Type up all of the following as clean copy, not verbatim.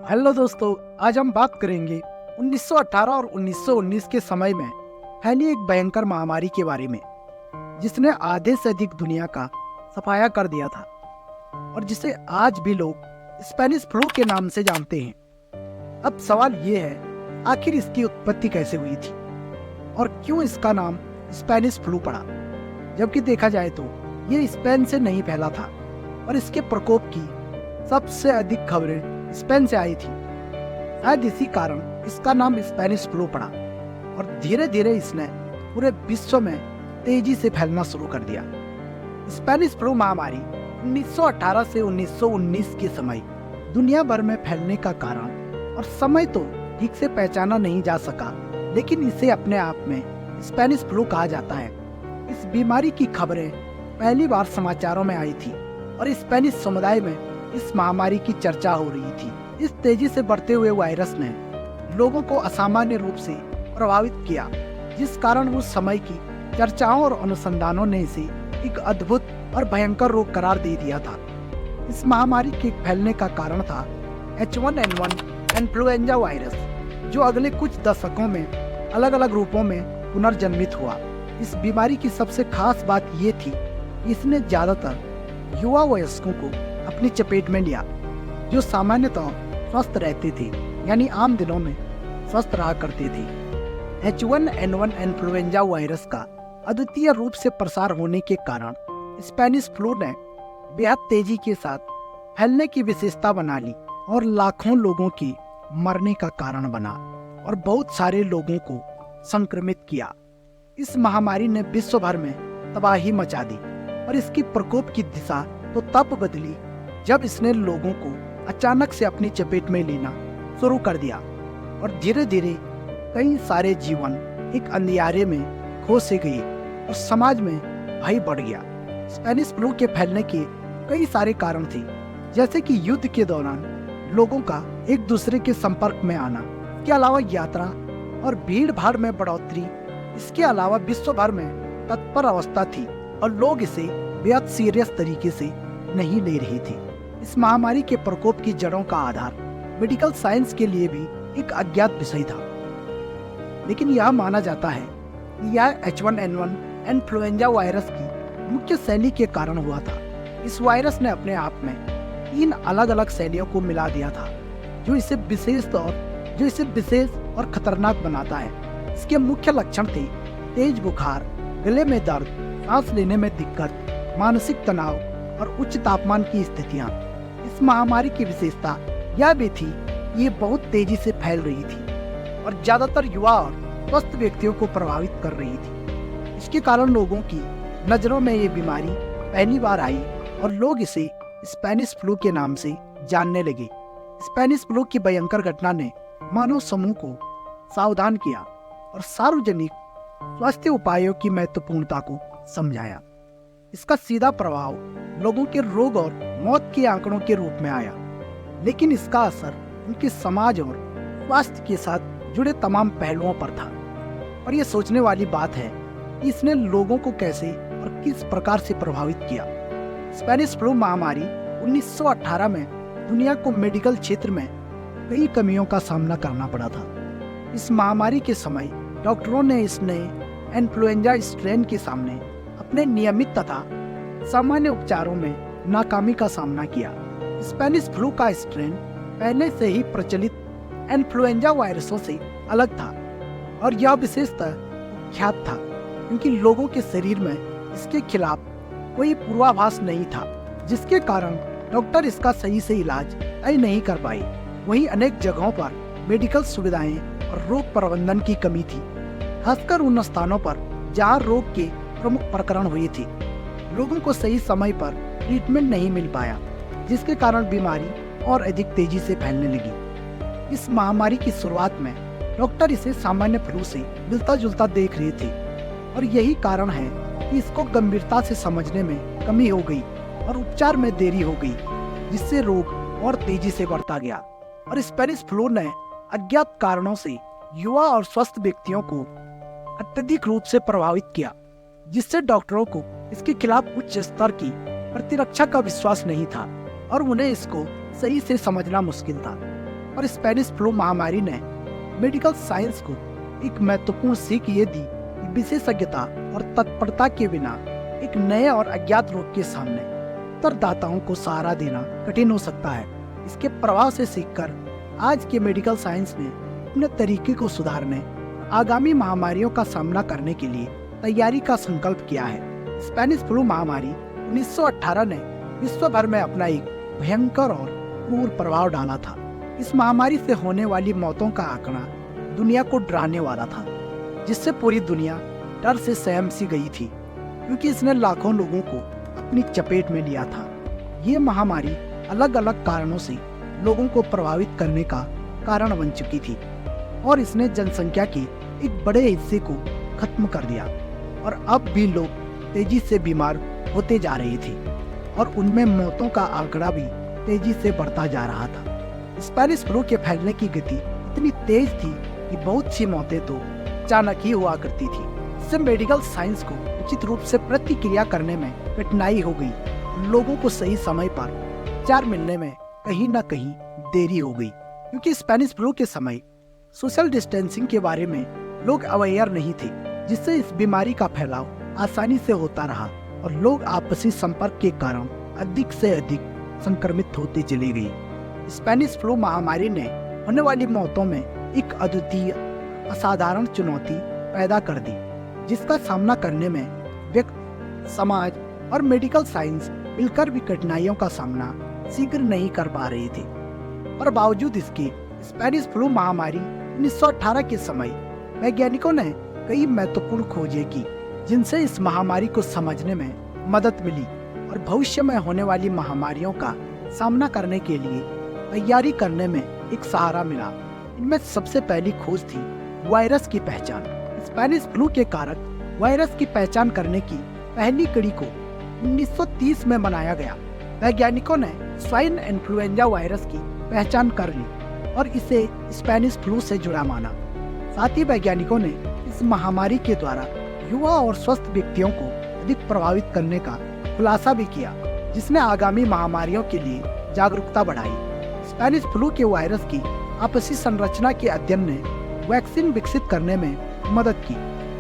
Hello दोस्तों, आज हम बात करेंगे 1918 और 1919 के समय में फैली एक भयंकर महामारी के बारे में, जिसने आधे से अधिक दुनिया का सफाया कर दिया था और जिसे आज भी लोग स्पेनिश फ्लू के नाम से जानते हैं। अब सवाल ये है, आखिर इसकी उत्पत्ति कैसे हुई थी और क्यों इसका नाम स्पेनिश फ्लू पड़ा, जबकि देखा जाए तो ये स्पेन से नहीं फैला था और इसके प्रकोप की सबसे अधिक खबरें स्पेन से आई थी। शायद इसी कारण इसका नाम स्पेनिश फ्लू पड़ा और धीरे धीरे इसने पूरे विश्व में तेजी से फैलना शुरू कर दिया। स्पेनिश फ्लू महामारी 1918 से 1919 के समय दुनिया भर में फैलने का कारण और समय तो ठीक से पहचाना नहीं जा सका, लेकिन इसे अपने आप में स्पेनिश फ्लू कहा जाता है। इस बीमारी की खबरें पहली बार समाचारों में आई थी और स्पेनिश समुदाय में इस महामारी की चर्चा हो रही थी। इस तेजी से बढ़ते हुए वायरस ने लोगों को असामान्य रूप से प्रभावित किया, जिस कारण उस समय की चर्चाओं और अनुसंधानों ने इसे एक अद्भुत और भयंकर रोग करार दे दिया था। इस महामारी के फैलने का कारण था H1N1 इन्फ्लुएंजा वायरस, जो अगले कुछ दशकों में अलग अलग रूपों में पुनर्जन्मित हुआ। इस बीमारी की सबसे खास बात ये थी कि इसने ज्यादातर युवा वयस्कों को अपनी चपेट में लिया, जो सामान्यतः स्वस्थ रहते थे, यानी आम दिनों में स्वस्थ रहा करते थे। H1N1 इन्फ्लुएंजा वायरस का अद्वितीय रूप से प्रसार होने के कारण स्पेनिश फ्लू ने बेहद तेजी के साथ फैलने की विशेषता बना ली और लाखों लोगों की मरने का कारण बना और बहुत सारे लोगों को संक्रमित किया। इस महामारी ने विश्व भर में तबाही मचा दी और इसकी प्रकोप की दिशा तो तब बदली जब इसने लोगों को अचानक से अपनी चपेट में लेना शुरू कर दिया और धीरे धीरे कई सारे जीवन एक अंधियारे में खो से गए और समाज में भय बढ़ गया। स्पेनिश फ्लू के फैलने के कई सारे कारण थे, जैसे कि युद्ध के दौरान लोगों का एक दूसरे के संपर्क में आना, इसके अलावा यात्रा और भीड़ भाड़ में बढ़ोतरी, इसके अलावा विश्व भर में तत्पर अवस्था थी और लोग इसे बेहद सीरियस तरीके से नहीं ले रहे थे। इस महामारी के प्रकोप की जड़ों का आधार मेडिकल साइंस के लिए भी एक अज्ञात विषय था, लेकिन यह माना जाता है कि यह H1N1 इन्फ्लुएंजा वायरस की मुख्य शैली के कारण हुआ था। इस वायरस ने अपने आप में 3 अलग अलग शैलियों को मिला दिया था, जो इसे विशेष और खतरनाक बनाता है। इसके मुख्य लक्षण थे तेज बुखार, गले में दर्द, सांस लेने में दिक्कत, मानसिक तनाव और उच्च तापमान की स्थितियां। इस महामारी की विशेषता यह भी थी कि ये बहुत तेजी से फैल रही थी और ज्यादातर युवा और स्वस्थ व्यक्तियों को प्रभावित कर रही थी। इसके कारण लोगों की नजरों में ये बीमारी पहली बार आई और लोग इसे स्पेनिश फ्लू के नाम से जानने लगे। स्पेनिश फ्लू की भयंकर घटना ने मानव समूह को सावधान किया और सार्वजनिक स्वास्थ्य उपायों की महत्वपूर्णता को समझाया। इसका सीधा प्रभाव लोगों के रोग और मौत के आंकड़ों के रूप में आया, लेकिन इसका असर उनके समाज और स्वास्थ्य के साथ जुड़े तमाम पहलुओं पर था। और ये सोचने वाली बात है कि इसने लोगों को कैसे और किस प्रकार से प्रभावित किया। स्पेनिश फ्लू महामारी 1918 में दुनिया को मेडिकल क्षेत्र में कई कमियों का सामना करना पड़ा था। इस महामारी के समय डॉक्टरों ने इस नए इन्फ्लुएंजा स्ट्रेन के सामने अपने नियमित तथा सामान्य उपचारों में नाकामी का सामना किया। स्पेनिश फ्लू का स्ट्रेन पहले से ही प्रचलित इन्फ्लुएंजा वायरसों से अलग था और यह विशेषतः ख्यात था क्योंकि लोगों के शरीर में इसके खिलाफ कोई पूर्वाभास नहीं था, जिसके कारण डॉक्टर इसका सही से इलाज तय नहीं कर पाए। वहीं अनेक जगहों पर मेडिकल सुविधाएं और रोग प्रबंधन की कमी थी, खासकर उन स्थानों पर जहां रोग के प्रमुख प्रकरण हुए थे। लोगों को सही समय पर ट्रीटमेंट नहीं मिल पाया, जिसके कारण बीमारी और अधिक तेजी से फैलने लगी। इस महामारी की शुरुआत में डॉक्टर इसे सामान्य फ्लू से मिलता जुलता देख रहे थे और यही कारण है कि इसको गंभीरता से समझने में कमी हो गई और उपचार में देरी हो गई, जिससे रोग और तेजी से बढ़ता गया। और स्पेनिश फ्लू ने अज्ञात कारणों से युवा और स्वस्थ व्यक्तियों को अत्यधिक रूप से प्रभावित किया, जिससे डॉक्टरों को इसके खिलाफ उच्च स्तर की प्रतिरक्षा का विश्वास नहीं था और उन्हें इसको सही से समझना मुश्किल था। और स्पेनिश फ्लू महामारी ने मेडिकल साइंस को एक महत्वपूर्ण सीख ये दी कि विशेषज्ञता और तत्परता के बिना एक नए और अज्ञात रोग के सामने उत्तरदाताओं को सहारा देना कठिन हो सकता है। इसके प्रभाव से सीखकर आज के मेडिकल साइंस ने अपने तरीके को सुधारने, आगामी महामारियों का सामना करने के लिए तैयारी का संकल्प किया है। स्पेनिश फ्लू महामारी 1918 ने विश्व भर में अपना एक भयंकर और क्रूर प्रभाव डाला था। इस महामारी से होने वाली मौतों का आंकड़ा दुनिया को डराने वाला था, जिससे पूरी दुनिया डर से सहम सी गई थी, क्योंकि इसने लाखों लोगों को अपनी चपेट में लिया था। ये महामारी अलग अलग कारणों से लोगों को प्रभावित करने का कारण बन चुकी थी और इसने जनसंख्या के एक बड़े हिस्से को खत्म कर दिया और अब भी लोग तेजी से बीमार होते जा रहे थे और उनमें मौतों का आंकड़ा भी तेजी से बढ़ता जा रहा था। स्पेनिश फ्लू के फैलने की गति इतनी तेज थी कि बहुत सी मौतें तो अचानक ही हुआ करती थी। इससे मेडिकल साइंस को उचित रूप से प्रतिक्रिया करने में कठिनाई हो गई। लोगों को सही समय पर उपचार मिलने में कहीं न कहीं देरी हो गई, क्योंकि स्पेनिश फ्लू के समय सोशल डिस्टेंसिंग के बारे में लोग अवेयर नहीं थे, जिससे इस बीमारी का फैलाव आसानी से होता रहा और लोग आपसी संपर्क के कारण अधिक से अधिक संक्रमित होते चले गए। स्पेनिश फ्लू महामारी ने होने वाली मौतों में एक अद्वितीय असाधारण चुनौती पैदा कर दी, जिसका सामना करने में व्यक्ति, समाज और मेडिकल साइंस मिलकर भी कठिनाइयों का सामना शीघ्र नहीं कर पा रहे थे। और बावजूद इसके स्पेनिश फ्लू महामारी 1918 के समय वैज्ञानिकों ने कई महत्वपूर्ण खोजें की, जिनसे इस महामारी को समझने में मदद मिली और भविष्य में होने वाली महामारियों का सामना करने के लिए तैयारी करने में एक सहारा मिला। इनमें सबसे पहली खोज थी वायरस की पहचान। स्पेनिश फ्लू के कारक वायरस की पहचान करने की पहली कड़ी को 1930 में बनाया गया। वैज्ञानिकों ने स्वाइन इन्फ्लुएंजा वायरस की पहचान कर ली और इसे स्पेनिश फ्लू से जुड़ा माना। साथ ही वैज्ञानिकों ने इस महामारी के द्वारा युवा और स्वस्थ व्यक्तियों को अधिक प्रभावित करने का खुलासा भी किया, जिसने आगामी महामारियों के लिए जागरूकता बढ़ाई। स्पेनिश फ्लू के वायरस की आपसी संरचना के अध्ययन ने वैक्सीन विकसित करने में मदद की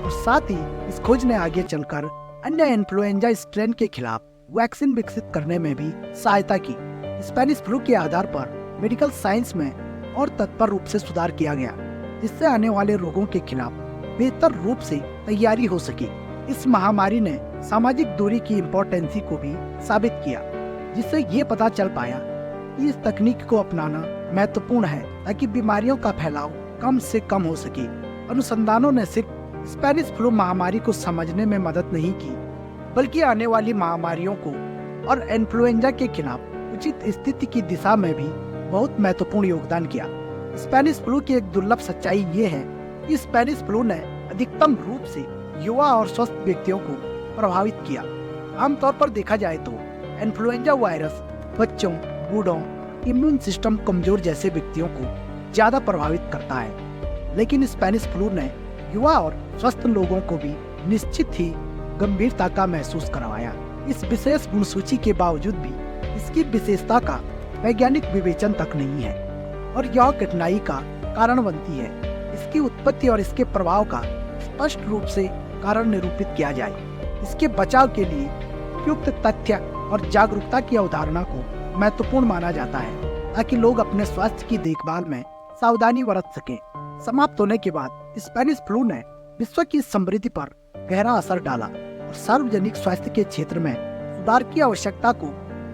और साथ ही इस खोज ने आगे चलकर अन्य इन्फ्लुएंजा स्ट्रेन के खिलाफ वैक्सीन विकसित करने में भी सहायता की। स्पेनिश फ्लू के आधार पर मेडिकल साइंस में और तत्पर रूप से सुधार किया गया, जिससे आने वाले रोगों के खिलाफ बेहतर रूप से तैयारी हो सके। इस महामारी ने सामाजिक दूरी की इम्पोर्टेंसी को भी साबित किया, जिससे ये पता चल पाया कि इस तकनीक को अपनाना महत्वपूर्ण है ताकि बीमारियों का फैलाव कम से कम हो सके। अनुसंधानों ने सिर्फ स्पेनिश फ्लू महामारी को समझने में मदद नहीं की, बल्कि आने वाली महामारियों को और इन्फ्लुएंजा के खिलाफ उचित स्थिति की दिशा में भी बहुत महत्वपूर्ण योगदान किया। स्पेनिश फ्लू की एक दुर्लभ सच्चाई ये है कि स्पेनिश फ्लू ने अधिकतम रूप से युवा और स्वस्थ व्यक्तियों को प्रभावित किया। आमतौर पर देखा जाए तो इन्फ्लुएंजा वायरस बच्चों, बूढ़ों, इम्यून सिस्टम कमजोर जैसे व्यक्तियों को ज्यादा प्रभावित करता है, लेकिन स्पेनिश फ्लू ने युवा और स्वस्थ लोगों को भी निश्चित ही गंभीरता का महसूस करवाया। इस विशेष गुण सूची के बावजूद भी इसकी विशेषता का वैज्ञानिक विवेचन तक नहीं है और यह कठिनाई का कारण बनती है। इसकी उत्पत्ति और इसके प्रभाव का स्पष्ट रूप से कारण निरूपित किया जाए। इसके बचाव के लिए उपयुक्त तथ्य और जागरूकता की अवधारणा को महत्वपूर्ण माना जाता है, ताकि लोग अपने स्वास्थ्य की देखभाल में सावधानी बरत सके। समाप्त होने के बाद स्पेनिश फ्लू ने विश्व की समृद्धि पर गहरा असर डाला और सार्वजनिक स्वास्थ्य के क्षेत्र में सुधार की आवश्यकता को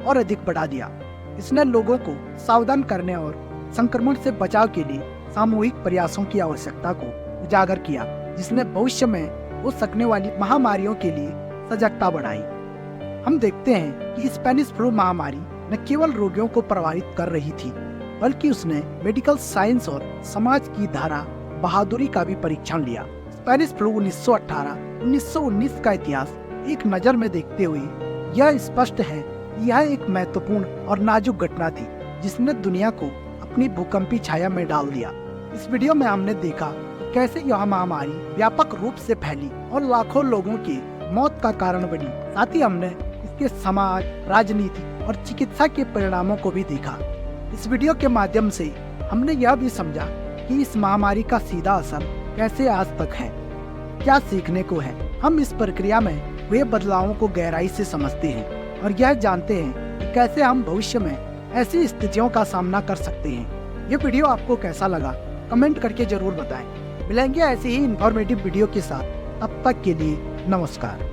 और अधिक बढ़ा दिया। इसने लोगों को सावधान करने और संक्रमण से बचाव के लिए सामूहिक प्रयासों की आवश्यकता को उजागर किया, जिसने भविष्य में हो सकने वाली महामारियों के लिए सजगता बढ़ाई। हम देखते हैं कि स्पेनिश फ्लू महामारी न केवल रोगियों को प्रभावित कर रही थी, बल्कि उसने मेडिकल साइंस और समाज की धारा बहादुरी का भी परीक्षण लिया। स्पेनिश फ्लू 1918-1919 का इतिहास एक नज़र में देखते हुए यह स्पष्ट है कि यह एक महत्वपूर्ण और नाजुक घटना थी, जिसने दुनिया को अपनी भूकंपी छाया में डाल दिया। इस वीडियो में हमने देखा कि कैसे यह महामारी व्यापक रूप से फैली और लाखों लोगों की मौत का कारण बनी। साथ ही हमने इसके समाज, राजनीति और चिकित्सा के परिणामों को भी देखा। इस वीडियो के माध्यम से हमने यह भी समझा कि इस महामारी का सीधा असर कैसे आज तक है, क्या सीखने को है। हम इस प्रक्रिया में हुए बदलावों को गहराई से समझते हैं और यह जानते हैं कि कैसे हम भविष्य में ऐसी स्थितियों का सामना कर सकते हैं। ये वीडियो आपको कैसा लगा कमेंट करके जरूर बताएं। मिलेंगे ऐसे ही इंफॉर्मेटिव वीडियो के साथ, तब तक के लिए नमस्कार।